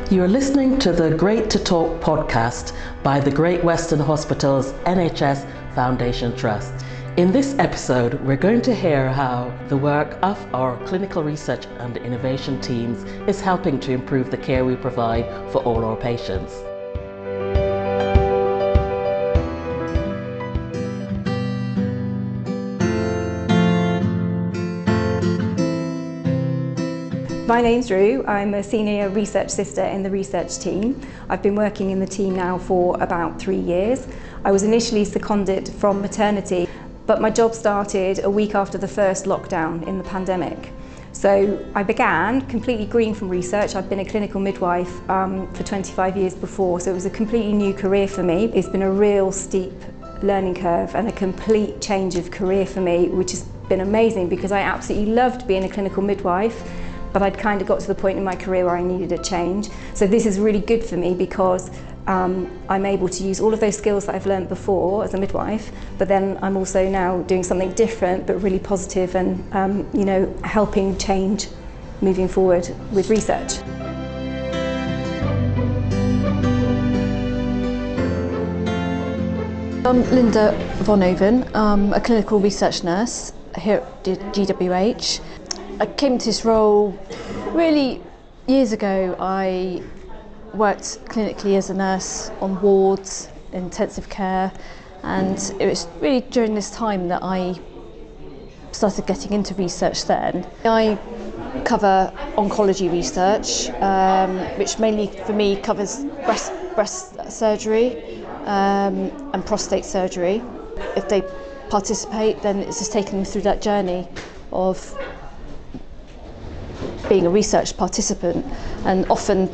You are listening to the Great to Talk podcast by the Great Western Hospitals NHS Foundation Trust. In this episode, we're going to hear how the work of our clinical research and innovation teams is helping to improve the care we provide for all our patients. My name's Rue. I'm a senior research sister in the research team. I've been working in the team now for about 3 years. I was initially seconded from maternity, but my job started a week after the first lockdown in the pandemic. So I began completely green from research. I'd been a clinical midwife for 25 years before, so it was a completely new career for me. It's been a real steep learning curve and a complete change of career for me, which has been amazing because I absolutely loved being a clinical midwife. But I'd kind of got to the point in my career where I needed a change. So this is really good for me because I'm able to use all of those skills that I've learned before as a midwife, but then I'm also now doing something different but really positive and helping change moving forward with research. I'm Linda Von Oven. I'm a clinical research nurse here at GWH. I came to this role really years ago. I worked clinically as a nurse on wards, intensive care, and it was really during this time that I started getting into research then. I cover oncology research, which mainly for me covers breast surgery and prostate surgery. If they participate, then it's just taking them through that journey of being a research participant, and often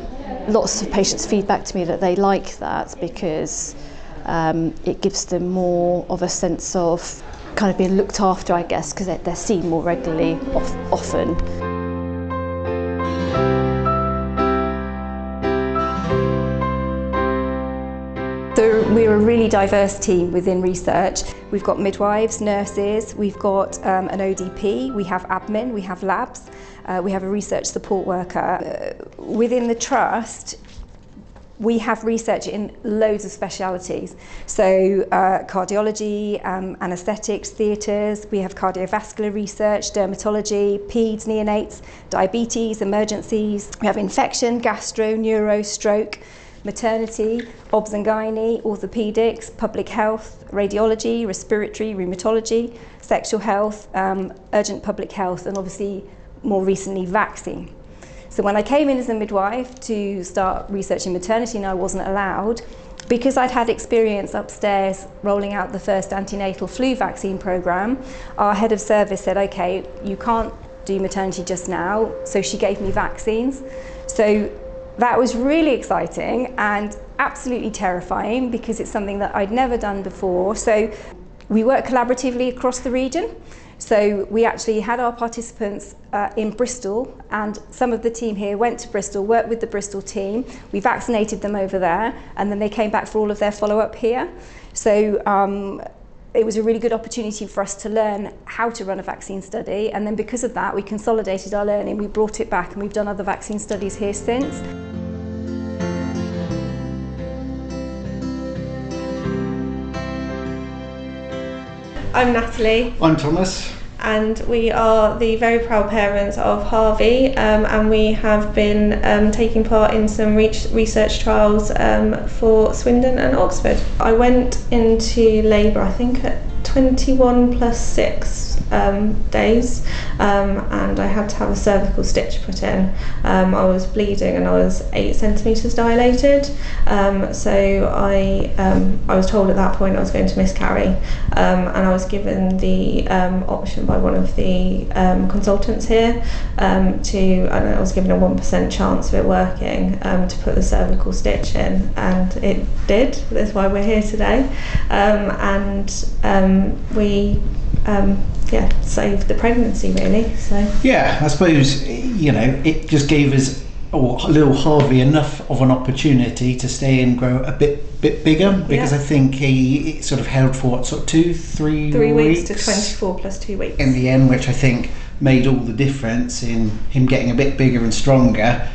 lots of patients feed back to me that they like that because it gives them more of a sense of kind of being looked after, I guess, because they're seen more regularly often. So we're a really diverse team within research. We've got midwives, nurses, we've got an ODP, we have admin, we have labs, we have a research support worker. Within the trust, we have research in loads of specialities. So cardiology, anaesthetics, theatres, we have cardiovascular research, dermatology, peds, neonates, diabetes, emergencies. We have infection, gastro, neuro, stroke, maternity, obs and gynae, orthopaedics, public health, radiology, respiratory, rheumatology, sexual health, urgent public health, and obviously more recently vaccine. So when I came in as a midwife to start researching maternity, and I wasn't allowed, because I'd had experience upstairs rolling out the first antenatal flu vaccine programme, our head of service said, okay, you can't do maternity just now, so she gave me vaccines. So that was really exciting and absolutely terrifying because it's something that I'd never done before. So we work collaboratively across the region. So we actually had our participants in Bristol, and some of the team here went to Bristol, worked with the Bristol team. We vaccinated them over there, and then they came back for all of their follow-up here. So it was a really good opportunity for us to learn how to run a vaccine study, and then because of that we consolidated our learning, we brought it back, and we've done other vaccine studies here since. I'm Natalie. I'm Thomas. And we are the very proud parents of Harvey, and we have been taking part in some research trials for Swindon and Oxford. I went into labour, I think at 21 plus 6 days, and I had to have a cervical stitch put in. I was bleeding and I was 8 centimetres dilated, so I was told at that point I was going to miscarry, and I was given the option by one of the consultants here and I was given a 1% chance of it working to put the cervical stitch in, and it did. That's why we're here today, and we saved the pregnancy really. So yeah, I suppose it just gave us little Harvey enough of an opportunity to stay and grow a bit bigger, because I think he sort of held for what, sort of 3 weeks to 24 plus 2 weeks in the end, which I think made all the difference in him getting a bit bigger and stronger.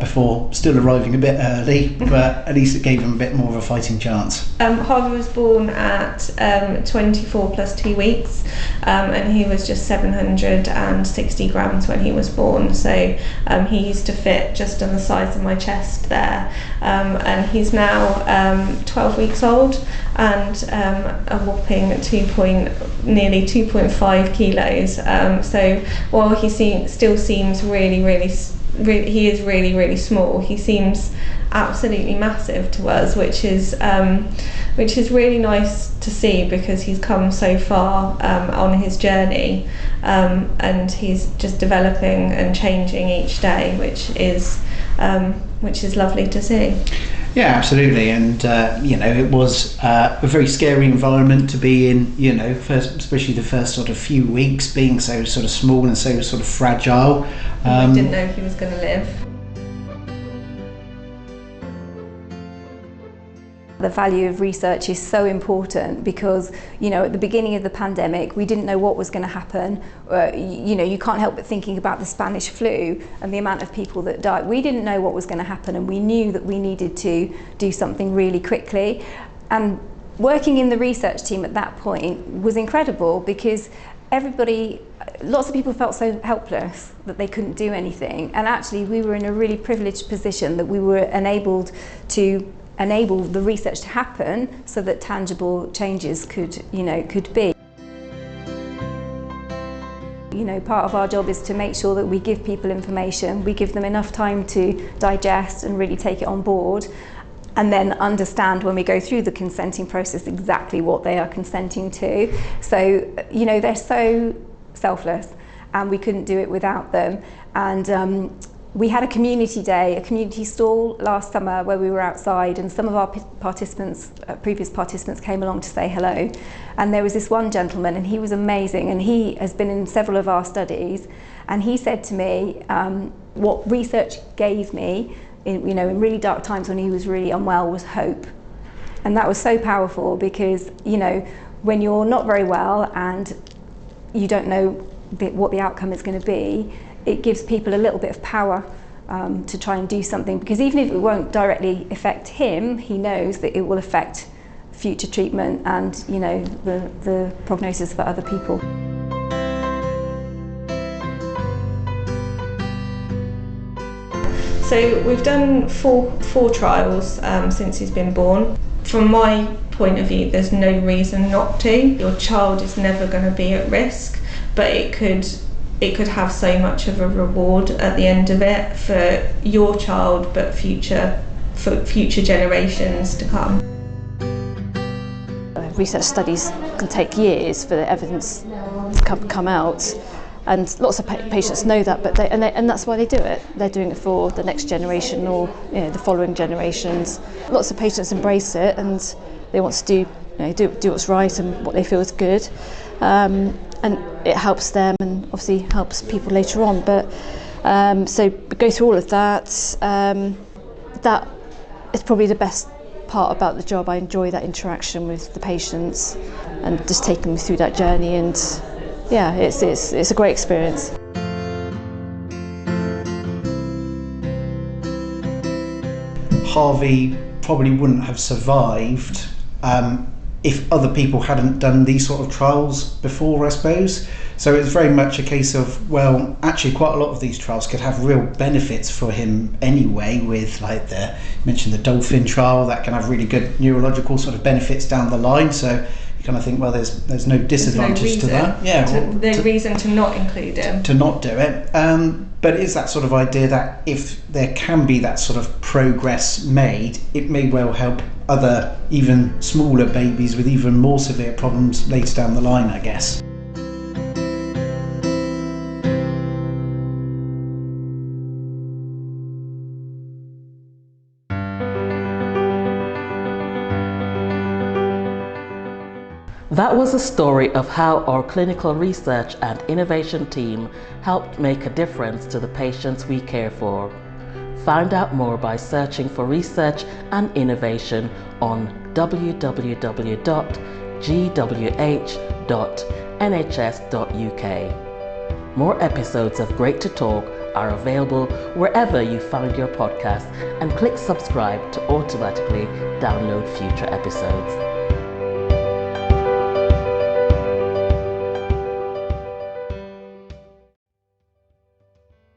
before still arriving a bit early, but at least it gave him a bit more of a fighting chance. Harvey was born at 24 plus 2 weeks, and he was just 760 grams when he was born, so he used to fit just on the size of my chest there, and he's now 12 weeks old and a whopping nearly 2.5 kilos, so while he still seems really he is really small, he seems absolutely massive to us, which is really nice to see, because he's come so far on his journey, and he's just developing and changing each day, which is lovely to see. Yeah, absolutely, and it was a very scary environment to be in. Especially the first sort of few weeks, being so sort of small and so sort of fragile. I didn't know if he was going to live. The value of research is so important because, at the beginning of the pandemic, we didn't know what was going to happen. You can't help but thinking about the Spanish flu and the amount of people that died. We didn't know what was going to happen, and we knew that we needed to do something really quickly. And working in the research team at that point was incredible, because lots of people felt so helpless that they couldn't do anything. And actually, we were in a really privileged position that we were enabled to enable the research to happen so that tangible changes could be. Part of our job is to make sure that we give people information, we give them enough time to digest and really take it on board, and then understand when we go through the consenting process exactly what they are consenting to. So, they're so selfless, and we couldn't do it without them. And we had a community day, a community stall last summer where we were outside, and some of our previous participants came along to say hello. And there was this one gentleman, and he was amazing, and he has been in several of our studies, and he said to me, what research gave me in really dark times when he was really unwell was hope. And that was so powerful, because when you're not very well and you don't know what the outcome is going to be, it gives people a little bit of power to try and do something, because even if it won't directly affect him, he knows that it will affect future treatment and the prognosis for other people. So we've done four trials since he's been born. From my point of view, there's no reason not to. Your child is never going to be at risk, but it could have so much of a reward at the end of it for your child, but for future generations to come. Research studies can take years for the evidence to come out, and lots of patients know that, but and that's why they do it. They're doing it for the next generation or the following generations. Lots of patients embrace it, and they want to do what's right and what they feel is good. And it helps them, and obviously helps people later on. But so go through all of that. That is probably the best part about the job. I enjoy that interaction with the patients and just taking them through that journey. And yeah, it's a great experience. Harvey probably wouldn't have survived if other people hadn't done these sort of trials before, I suppose. So it's very much a case of, well, actually quite a lot of these trials could have real benefits for him anyway, with you mentioned the dolphin trial, that can have really good neurological sort of benefits down the line. So you kind of think, well, there's no disadvantage to that. Yeah, no reason to not include him. To not do it. But it is that sort of idea that if there can be that sort of progress made, it may well help other, even smaller babies with even more severe problems later down the line, I guess. That was a story of how our clinical research and innovation team helped make a difference to the patients we care for. Find out more by searching for research and innovation on www.gwh.nhs.uk. More episodes of Great to Talk are available wherever you find your podcast, and click subscribe to automatically download future episodes.